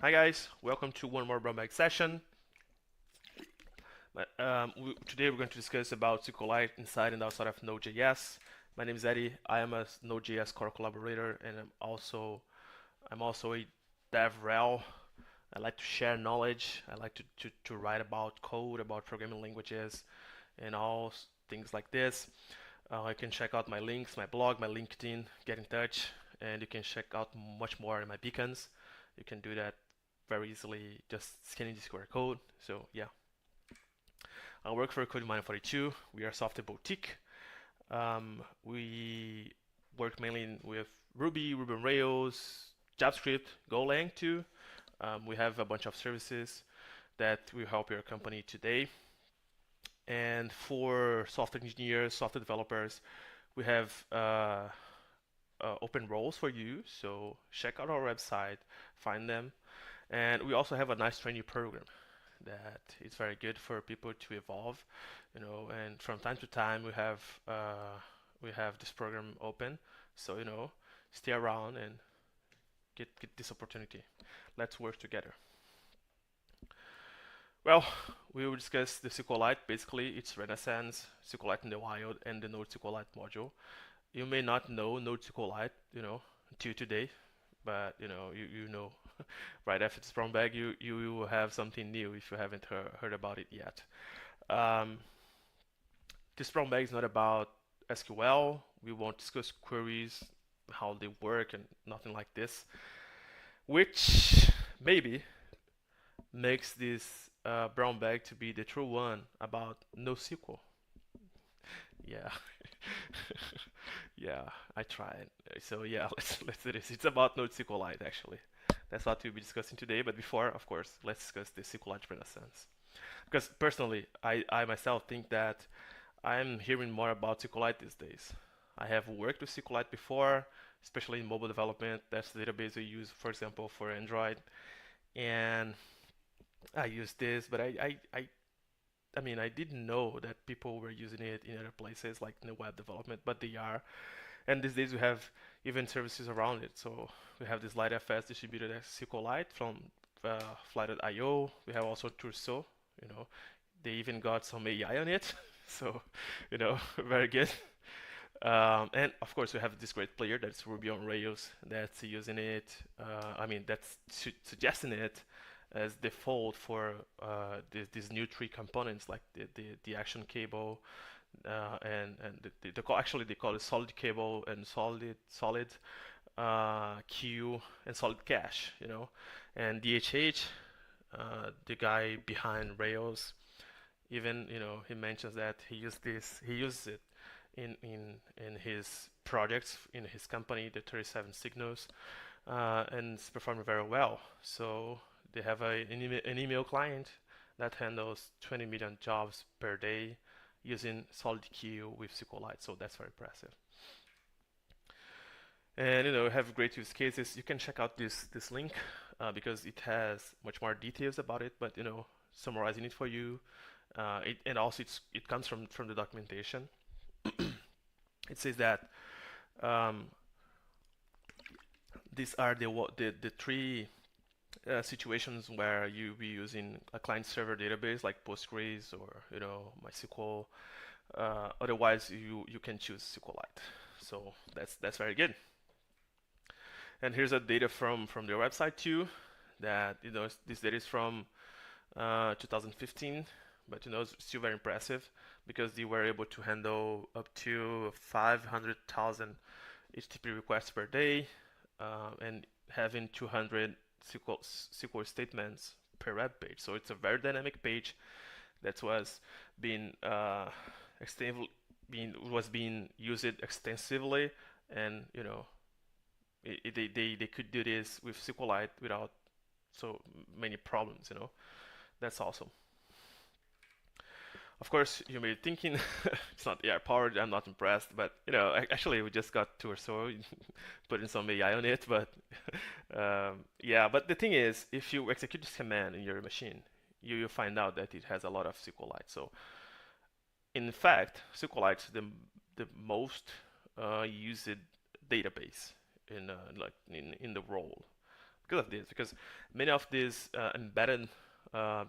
Hi guys, welcome to one more brownbag session. Today we're going to discuss about SQLite inside and outside of Node.js. My name is Edy. I am a Node.js core collaborator, and I'm also a DevRel. I like to share knowledge. I like to write about code, about programming languages, and all things like this. You can check out my links, my blog, my LinkedIn, get in touch, and you can check out much more in my beacons. You can do that very easily just scanning this QR code. So yeah, I work for Code42. We are a software boutique. We work mainly with Ruby, Ruby on Rails, JavaScript, Golang too. We have a bunch of services that will help your company today. And for software engineers, software developers, we have open roles for you. So check out our website, find them. And we also have a nice training program that is very good for people to evolve, and from time to time we have this program open, so stay around and get this opportunity. Let's work together. Well, we will discuss the SQLite. Basically, it's Renaissance, SQLite in the wild, and the Node SQLite module. You may not know Node SQLite, until today, but you know right after this brown bag, you will have something new if you haven't heard about it yet. Um, this brown bag is not about SQL. We won't discuss queries, how they work, and nothing like this, which maybe makes this brown bag to be the true one about NoSQL. Yeah, yeah, I tried. So yeah, let's do this. It's about Node SQLite actually. That's what we'll be discussing today. But before, of course, let's discuss the SQLite Renaissance. Because personally, I myself think that I'm hearing more about SQLite these days. I have worked with SQLite before, especially in mobile development. That's the database we use, for example, for Android. And I use this, but I mean, I didn't know that people were using it in other places, like in the web development, but they are. And these days we have even services around it. So we have this LiteFS distributed as SQLite from Fly.io. We have also Turso. You know, they even got some AI on it. So, very good. And of course, we have this great player that's Ruby on Rails that's using it. I mean, that's suggesting it as default for these new three components like the action cable, and actually they call it solid cable and solid queue and solid cache, and DHH, the guy behind Rails, even he mentions that he uses it in his projects in his company, the 37 Signals, and it's performing very well. So they have an email client that handles 20 million jobs per day using solid queue with SQLite. So that's very impressive. And have great use cases. You can check out this link because it has much more details about it. But summarizing it for you, and also it comes from the documentation. It says that um, these are the three situations where you be using a client server database like Postgres or MySQL. Otherwise, you can choose SQLite. So that's very good. And here's a data from their website too. That this data is from 2015, but it's still very impressive because they were able to handle up to 500,000 HTTP requests per day, and having 200 SQL statements per web page. So it's a very dynamic page that being extensively was being used extensively, and they could do this with SQLite without so many problems. That's awesome. Of course, you may be thinking it's not AI powered. I'm not impressed, but actually, we just got two or so, putting some AI on it. But yeah, but the thing is, if you execute this command in your machine, you find out that it has a lot of SQLite. So in fact, SQLite is the most used database in the world. because of this. Because many of these embedded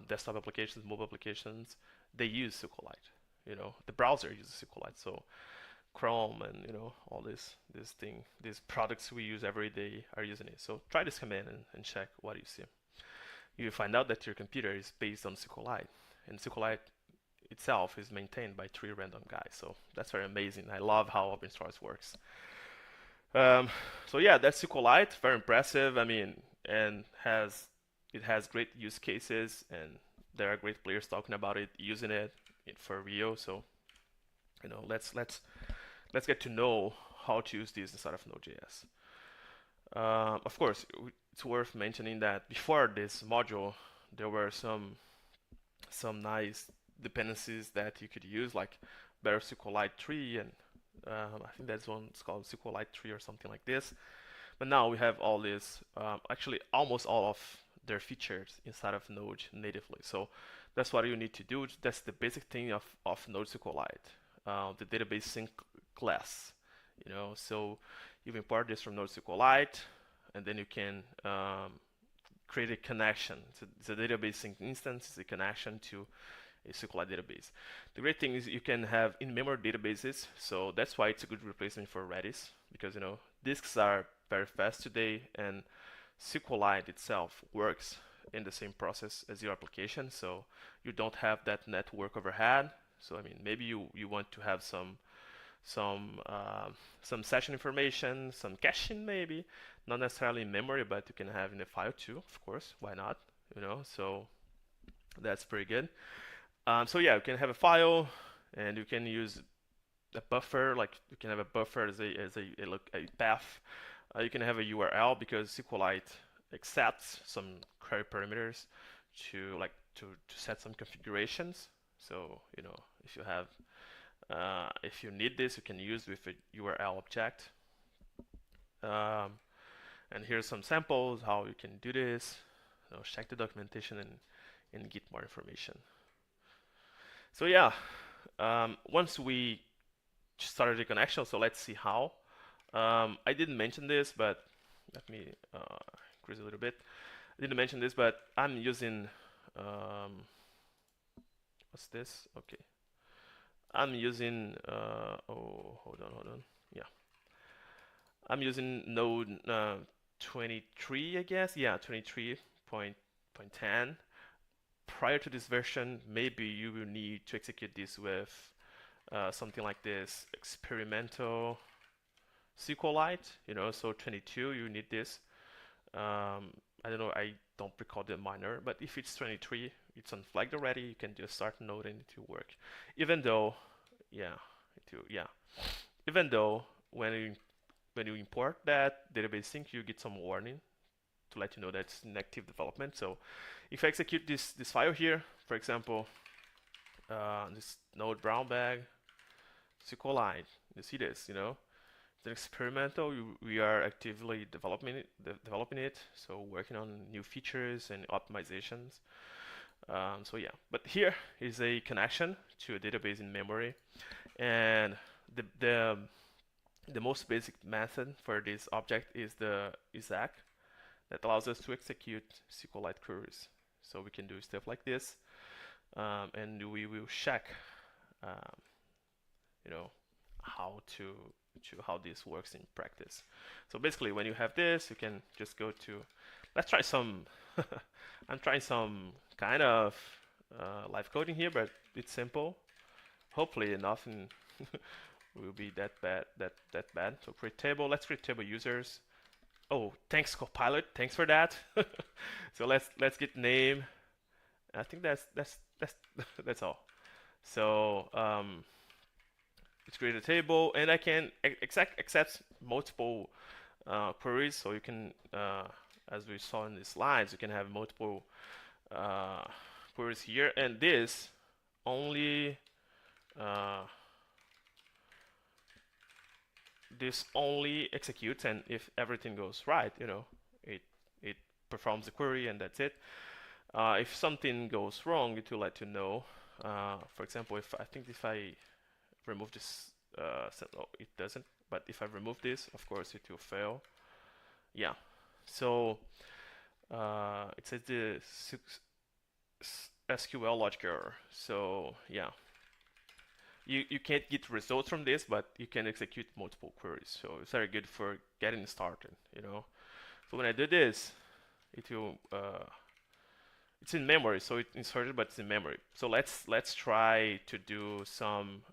desktop applications, mobile applications, they use SQLite. The browser uses SQLite. So Chrome and all these products we use every day are using it. So try this command and check what you see. You find out that your computer is based on SQLite, and SQLite itself is maintained by 3 random guys. So that's very amazing. I love how open source works. So yeah, that's SQLite. Very impressive. I mean, and it has great use cases, and there are great players talking about it, using it for real. So let's get to know how to use this inside of Node.js. Of course, it's worth mentioning that before this module, there were some nice dependencies that you could use, like better SQLite 3, and I think that's one. It's called SQLite 3 or something like this. But now we have all this, actually almost all of their features inside of Node natively. So that's what you need to do. That's the basic thing of Node SQLite, the database sync class. So you import this from Node SQLite, and then you can create a connection. It's a database sync instance. It's a connection to a SQLite database. The great thing is you can have in-memory databases, so that's why it's a good replacement for Redis, because disks are very fast today, and SQLite itself works in the same process as your application, so you don't have that network overhead. So I mean, maybe you want to have some session information, some caching maybe, not necessarily in memory, but you can have in a file too, of course. Why not? So that's pretty good. So yeah, you can have a file, and you can use a buffer. Like you can have a buffer as a path. You can have a URL, because SQLite accepts some query parameters to set some configurations. So if you need this, you can use with a URL object. And here's some samples how you can do this. Check the documentation and get more information. So yeah, once we started the connection, so let's see how. I didn't mention this, but let me increase a little bit. I didn't mention this, but I'm using what's this? Okay, I'm using hold on. Yeah, I'm using Node 23, I guess. Yeah, 23.10. Prior to this version, maybe you will need to execute this with something like this experimental SQLite. So 22, you need this. I don't know, I don't recall the minor, but if it's 23, it's unflagged already. You can just start Node and it will work. Even though, even though when you import that database sync, you get some warning to let you know that it's in active development. So if I execute this file here, for example, this node brownbag SQLite, you see this, it's an experimental. We are actively developing it, so working on new features and optimizations. So yeah, but here is a connection to a database in memory, and the most basic method for this object is the exec that allows us to execute SQLite queries. So we can do stuff like this, and we will check, how this works in practice. So basically, when you have this, you can just go to. Let's try some. I'm trying some kind of live coding here, but it's simple. Hopefully, nothing will be that bad. So create table. Let's create table users. Oh, thanks Copilot. Thanks for that. So let's get name. I think that's that's all. So let's create a table, and I can accept multiple queries. So you can, as we saw in the slides, you can have multiple queries here, and this only executes, and if everything goes right, it performs the query, and that's it. If something goes wrong, it will let you know. For example, if I remove this, it doesn't. But if I remove this, of course, it will fail. Yeah. So It says the SQL logic error. So yeah, you can't get results from this, but you can execute multiple queries. So it's very good for getting started, you know. So when I do this, it will it's in memory, so it's inserted, but it's in memory. So let's try to do some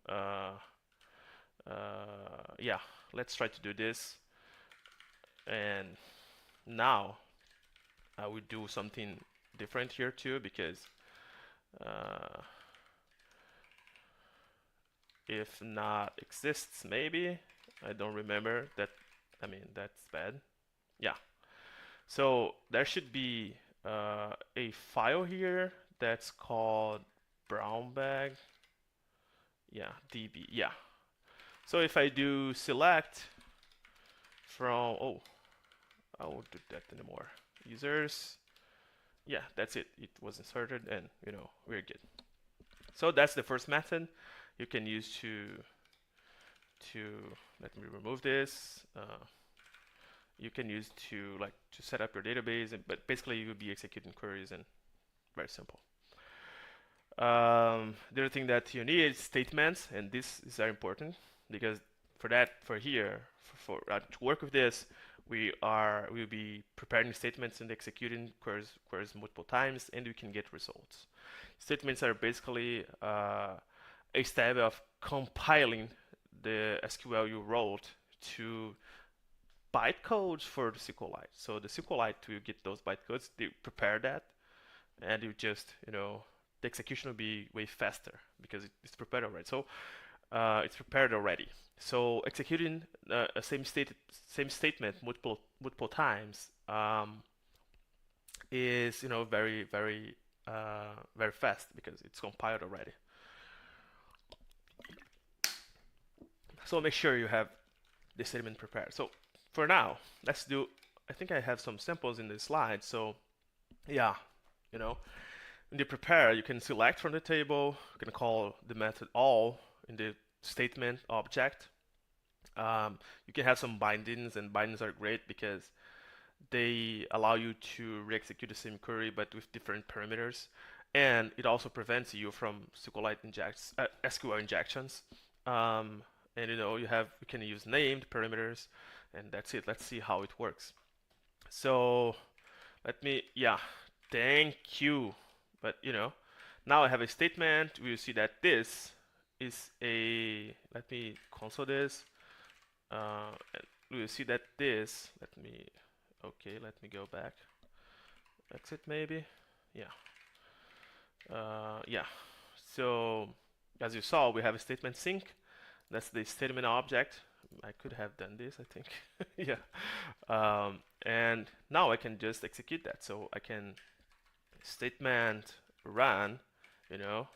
yeah, let's try to do this. And now I will do something different here too, because if not exists, maybe I don't remember that. I mean, that's bad. Yeah. So there should be a file here that's called brownbag. Yeah, db. Yeah. So if I do select from, oh, I won't do that anymore. Users. Yeah, that's it. It was inserted, and you know, we're good. So that's the first method you can use to let me remove this. You can use to set up your database, but basically you will be executing queries, and very simple. The other thing that you need is statements, and this is very important because for here, to work with this, we'll be preparing statements and executing queries multiple times, and we can get results. Statements are basically a step of compiling the SQL you wrote to bytecodes for the SQLite. So the SQLite will get those bytecodes, they prepare that, and you just, you know, the execution will be way faster because it's prepared already. So it's prepared already. So executing a same statement multiple times is, you know, very fast because it's compiled already. So make sure you have the statement prepared. So for now, let's do. I think I have some samples in the slide. So yeah, you know, in the prepare, you can select from the table. You can call the method all in the statement object. You can have some bindings, and bindings are great because they allow you to re-execute the same query but with different parameters, and it also prevents you from SQL injections. And you know, you can use named parameters, and that's it. Let's see how it works. So yeah, thank you. But you know, now I have a statement. We'll see that this is a, let me console this. We'll see that this, let me go back. Exit maybe. Yeah. Yeah. So as you saw, we have a statement sync. That's the statement object. I could have done this, I think. Yeah. And now I can just execute that. So I can statement run, you know,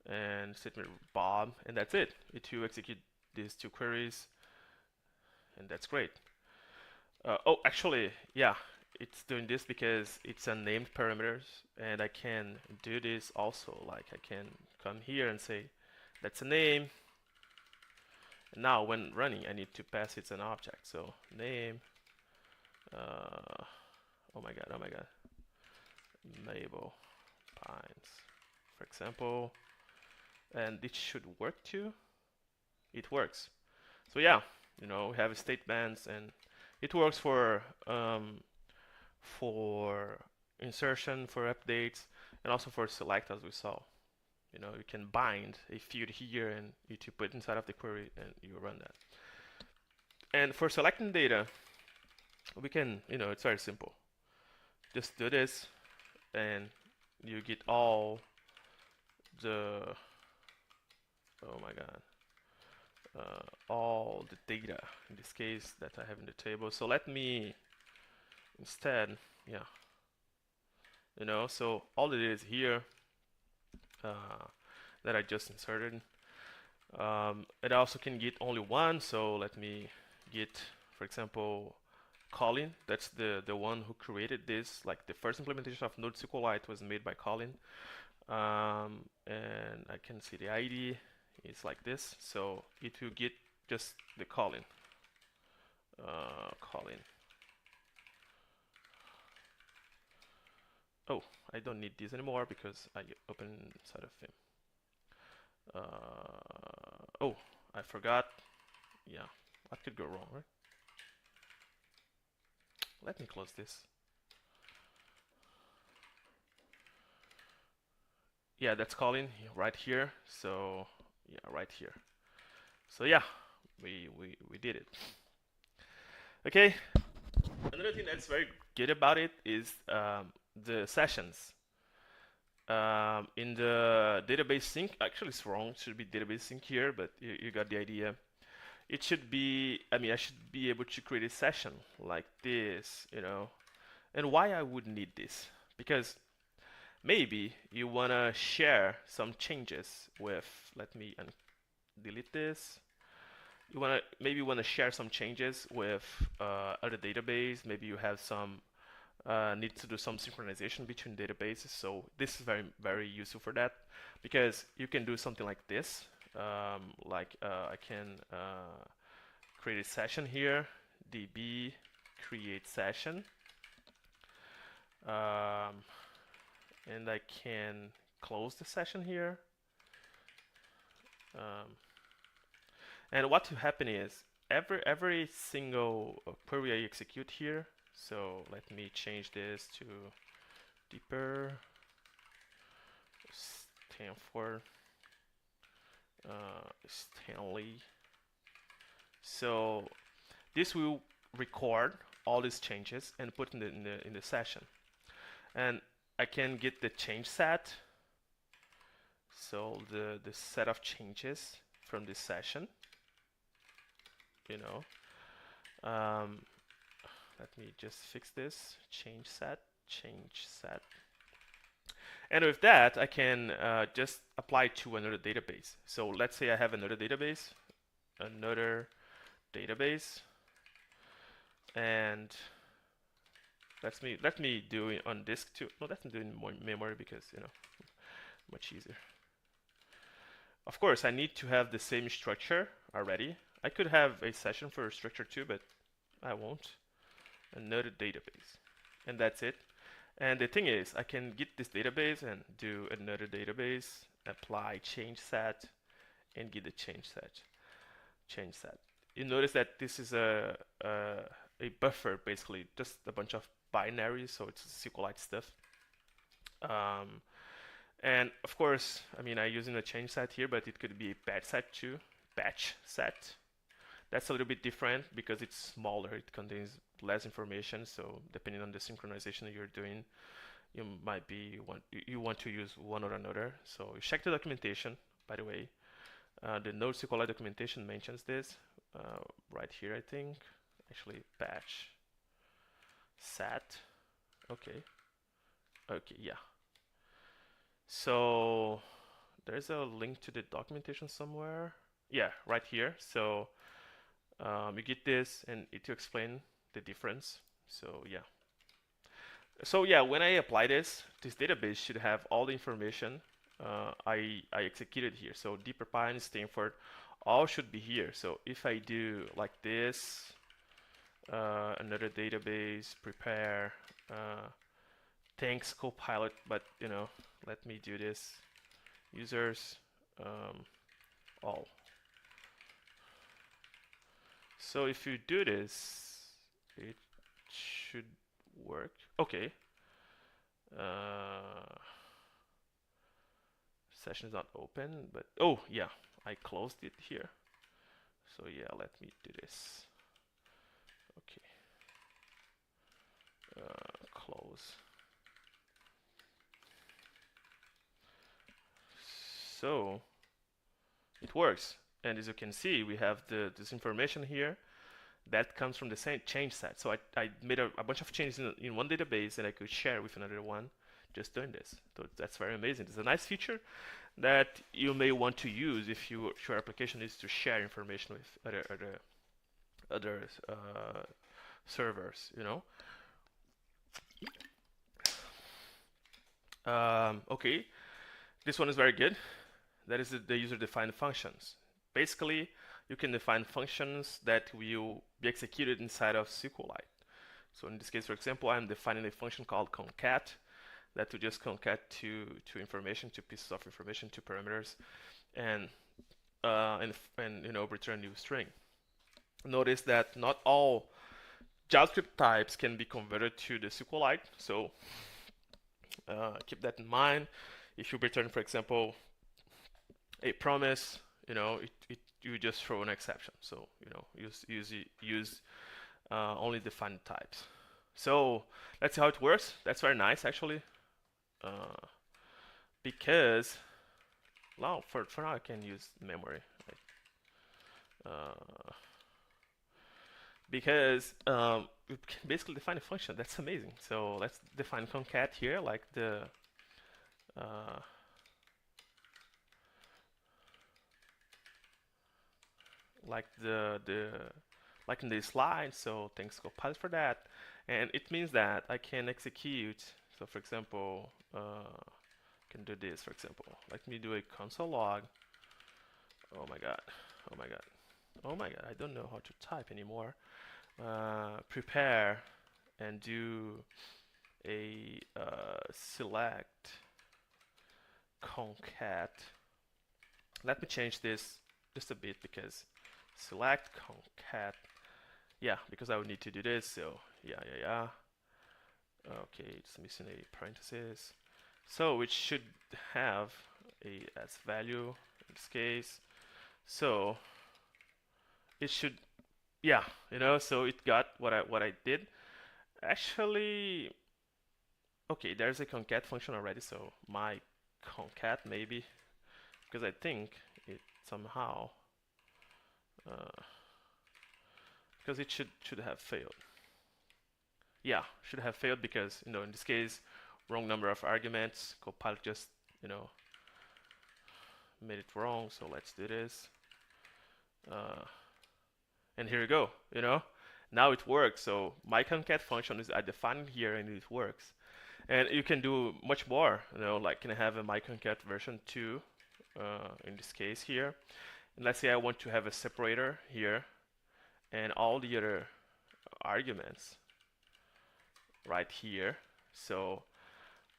and statement Bob, and that's it. It will execute these two queries, and that's great. Oh, actually, yeah, it's doing this because it's unnamed parameters, and I can do this also. Like I can come here and say that's a name. And now when running, I need to pass it an object. So name. Oh my god. Mabel Pines, for example, and it should work too. It works. So yeah, you know, we have statements, and it works for insertion, for updates, and also for select, as we saw. You know, you can bind a field here, and you put it inside of the query, and you run that. And for selecting data, we can, you know, it's very simple. Just do this, and you get all the, oh my god, all the data in this case that I have in the table. So let me instead, yeah, you know, so all it is here that I just inserted. It also can get only one, so let me get, for example, Colin. That's the one who created this. Like the first implementation of Node.SQLite was made by Colin. And I can see the ID is like this, so it will get just the Colin. Colin. Oh, I don't need this anymore because I open inside of him. Oh, I forgot. Yeah, what could go wrong, right? Let me close this. Yeah, that's calling right here. So yeah, right here. So yeah, we did it. Okay. Another thing that's very good about it is the sessions. In the database sync, actually it's wrong. It should be database sync here, but you got the idea. It should be, I mean, I should be able to create a session like this, you know. And why I would need this? Because maybe you wanna share some changes with, let me delete this. You wanna share some changes with other database. Maybe you have some need to do some synchronization between databases. So this is very useful for that because you can do something like this. I can create a session here, db create session, and I can close the session here. And what will happen is every single query I execute here. So let me change this to deeper Stanford Stanley. So this will record all these changes and put in the session. And I can get the change set. So the set of changes from this session. You know. Let me just fix this. Change set. And with that, I can just apply to another database. So let's say I have another database, and let me do it on disk too. No, let me do it in memory because much easier. Of course, I need to have the same structure already. I could have a session for structure too, but I won't. Another database, and that's it. And the thing is, I can get this database and do another database, apply change set, and get the change set. You notice that this is a buffer, basically, just a bunch of binaries, so it's SQLite stuff. And of course, I mean, I'm using a change set here, but it could be a batch set too. Batch set. That's a little bit different because it's smaller. It contains less information. So depending on the synchronization that you're doing, you might be you want to use one or another. So you check the documentation. By the way, the Node.js documentation mentions this right here. I think actually batch set. Okay. Yeah. So there's a link to the documentation somewhere. Yeah, right here. So you get this and it to explain the difference. So yeah. When I apply this database should have all the information I executed here. So deeperpine, Stanford, all should be here. So if I do like this, another database, prepare, thanks Copilot, but let me do this, users, all. So if you do this, it should work. Okay. Session is not open, but oh yeah, I closed it here. So yeah, let me do this. Okay. Close. So it works. And as you can see, we have this information here that comes from the same change set. So I made a bunch of changes in one database that I could share with another one just doing this. So that's very amazing. It's a nice feature that you may want to use if your application is to share information with other servers, Okay, this one is very good. That is the user-defined functions. Basically, you can define functions that will be executed inside of SQLite. So in this case, for example, I'm defining a function called concat that will just concat to information, to pieces of information, to parameters, and return new string. Notice that not all JavaScript types can be converted to the SQLite, so keep that in mind. If you return, for example, a promise, you just throw an exception. So use only defined types. So that's how it works. That's very nice actually, because now for now I can use memory. Because we can basically define a function. That's amazing. So let's define concat here, like the like in the slide. So thanks Copilot for that. And it means that I can execute. So for example, can do this. For example, let me do a console log. Oh my god. Oh my god. Oh my god. I don't know how to type anymore. Prepare and do a select concat. Let me change this just a bit, because select concat, yeah, because I would need to do this. So yeah. Okay, it's missing a parenthesis, so it should have a as value in this case. So it should, yeah, so it got what I did. Actually, okay, there's a concat function already, so my concat maybe, because I think it somehow because it should have failed. Yeah, should have failed because in this case, wrong number of arguments. Copilot just made it wrong. So let's do this. And here we go. Now it works. So my concat function is I defined here and it works. And you can do much more. Like can I have a my concat version 2 in this case here. And let's say I want to have a separator here and all the other arguments right here. So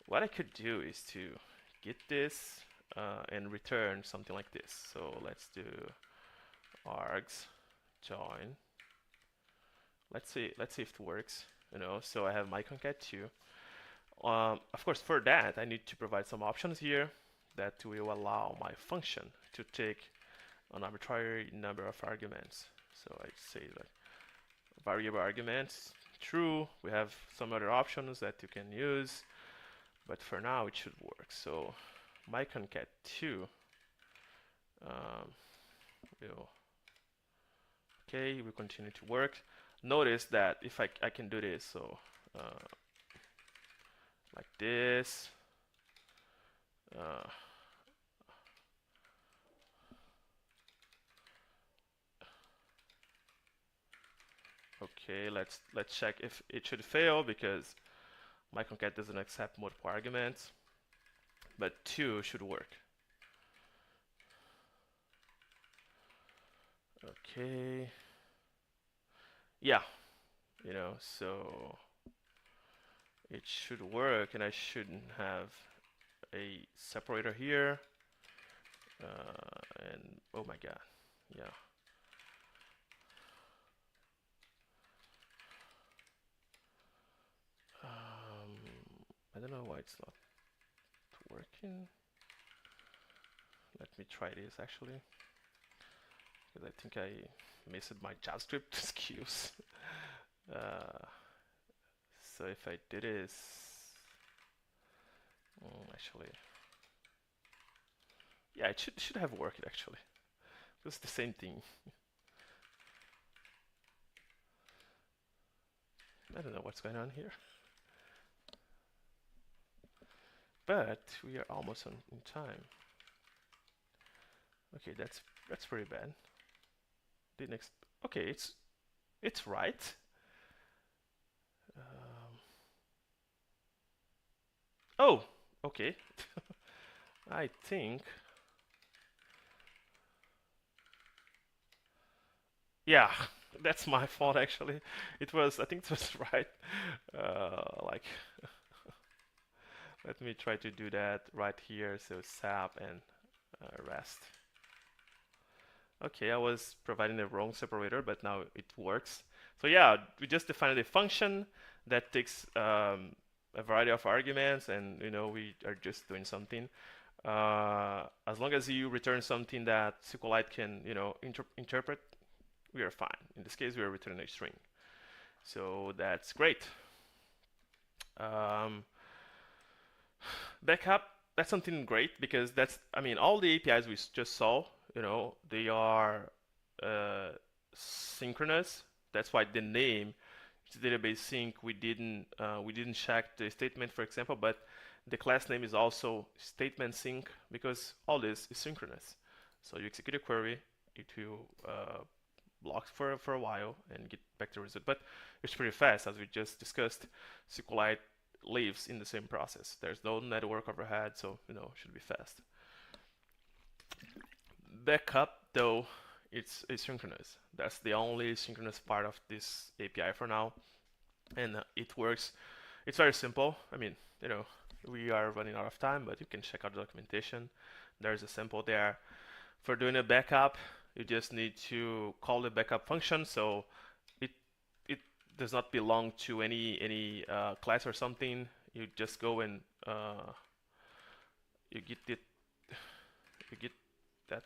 what I could do is to get this and return something like this. So let's do args join. Let's see if it works. So I have my concat 2. Of course, for that I need to provide some options here that will allow my function to take an arbitrary number of arguments. So I say that variable arguments true. We have some other options that you can use, but for now it should work. So my concat 2 will continue to work. Notice that if I can do this, so like this. Okay, let's check if it should fail, because my concat doesn't accept multiple arguments, but 2 should work. Okay. Yeah, so it should work, and I shouldn't have a separator here. And oh my god, yeah. I don't know why it's not working. Let me try this actually, because I think I missed my JavaScript skills. So if I do this, actually, yeah, it should have worked actually. It's the same thing. I don't know what's going on here, but we are almost in time. Okay, that's pretty bad. Okay, it's right. Oh, okay. I think. Yeah, that's my fault actually. I think it was right. Like, Let me try to do that right here. So SAP and REST. Okay, I was providing the wrong separator, but now it works. So yeah, we just defined a function that takes a variety of arguments, and we are just doing something. As long as you return something that SQLite can interpret, we are fine. In this case, we are returning a string. So that's great. Backup, that's something great because all the APIs we just saw, they are synchronous. That's why the name is database sync. We didn't check the statement, for example, but the class name is also statement sync because all this is synchronous. So you execute a query, it will block for a while and get back the result. But it's pretty fast, as we just discussed. SQLite lives in the same process. There's no network overhead, so should be fast. Backup, though, it's asynchronous. That's the only synchronous part of this API for now, and it works. It's very simple. We are running out of time, but you can check out the documentation. There's a sample there. For doing a backup, you just need to call the backup function. So it does not belong to any class or something. You just go and you get that.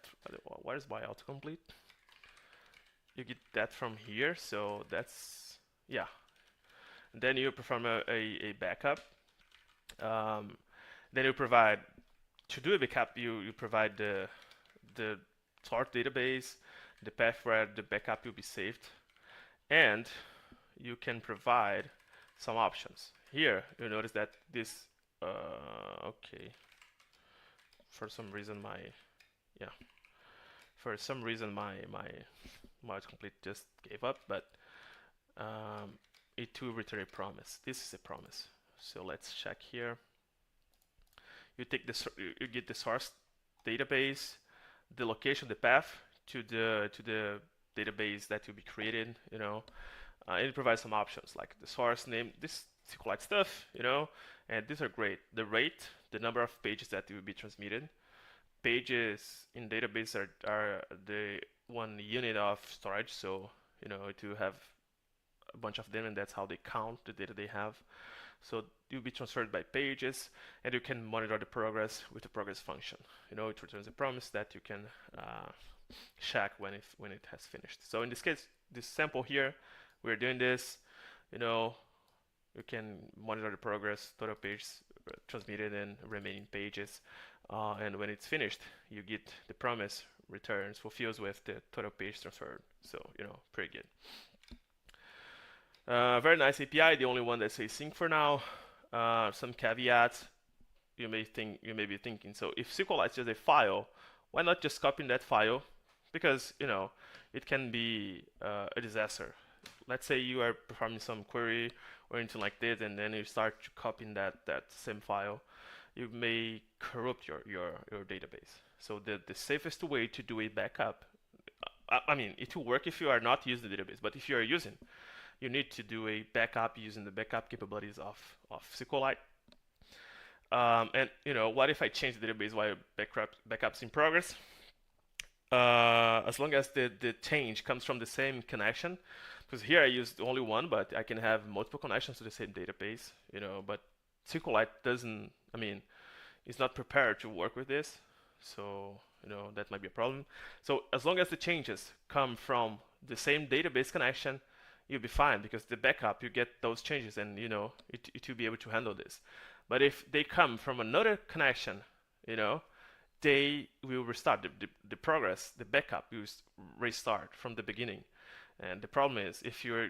Where's my autocomplete? You get that from here. So that's, yeah. And then you perform a backup. Then you provide, to do a backup, you provide the source database, the path where the backup will be saved, and you can provide some options. Here, you notice that this, okay, for some reason my autocomplete just gave up, but it will return a promise. This is a promise. So let's check here. You get the source database, the location, the path to the database that will be created. And it provides some options like the source name, this SQLite stuff, and these are great. The rate, the number of pages that will be transmitted. Pages in database are the one unit of storage, so it will have a bunch of them, and that's how they count the data they have. So you'll be transferred by pages, and you can monitor the progress with the progress function. It returns a promise that you can check when it has finished. So in this case, this sample here, we're doing this. You can monitor the progress, total pages transmitted, and remaining pages. And when it's finished, you get the promise returns, fulfills with the total page transferred. So pretty good. Very nice API, the only one that says sync for now. Some caveats you may be thinking. So if SQLite is just a file, why not just copying that file? Because it can be a disaster. Let's say you are performing some query or anything like this, and then you start copying that same file. You may corrupt your database. So the safest way to do a backup, it will work if you are not using the database, but if you are using, you need to do a backup using the backup capabilities of SQLite. And what if I change the database while backup's in progress? As long as the change comes from the same connection, because here I used only one, but I can have multiple connections to the same database. But SQLite doesn't. It's not prepared to work with this, so that might be a problem. So as long as the changes come from the same database connection, you'll be fine, because the backup, you get those changes, and it will be able to handle this. But if they come from another connection, they will restart the progress. The backup will restart from the beginning. And the problem is, if you're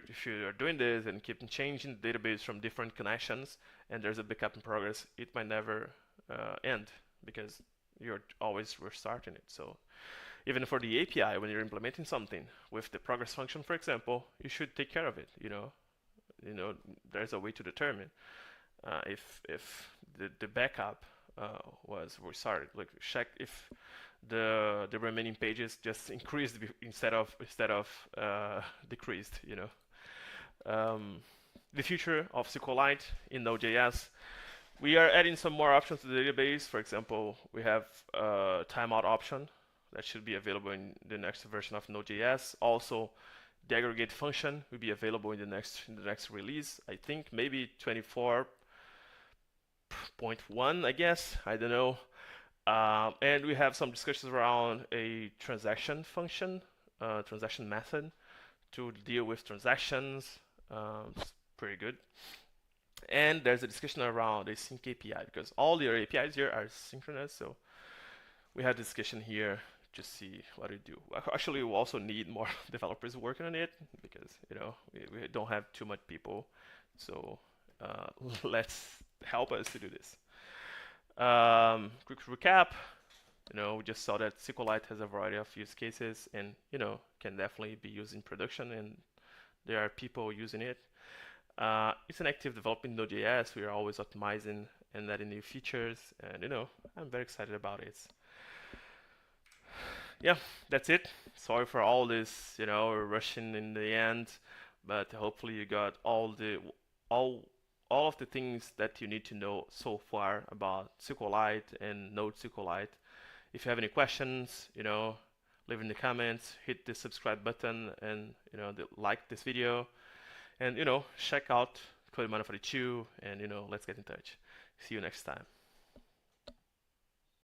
doing this and keep changing the database from different connections, and there's a backup in progress, it might never end, because you're always restarting it. So even for the API, when you're implementing something with the progress function, for example, you should take care of it. There's a way to determine if the backup was restarted. Like, check if the remaining pages just increased instead of decreased. The future of SQLite in Node.js, We are adding some more options to the database. For example, we have a timeout option that should be available in the next version of Node.js. Also, the aggregate function will be available in the next release. I think maybe 24.1, I guess. I don't know. And we have some discussions around a transaction function, transaction method to deal with transactions. It's pretty good. And there's a discussion around a sync API because all the APIs here are synchronous. So we had a discussion here to see what we do. Actually, we also need more developers working on it because we don't have too much people. So let's help us to do this. Quick recap. We just saw that SQLite has a variety of use cases and can definitely be used in production, and there are people using it. It's an active development in Node.js. We are always optimizing and adding new features, and I'm very excited about it. Yeah, that's it. Sorry for all this, rushing in the end, but hopefully you got all of the things that you need to know so far about SQLite and Node SQLite. If you have any questions, leave in the comments, hit the subscribe button, and like this video, and check out Code Mana 42, and let's get in touch. See you next time.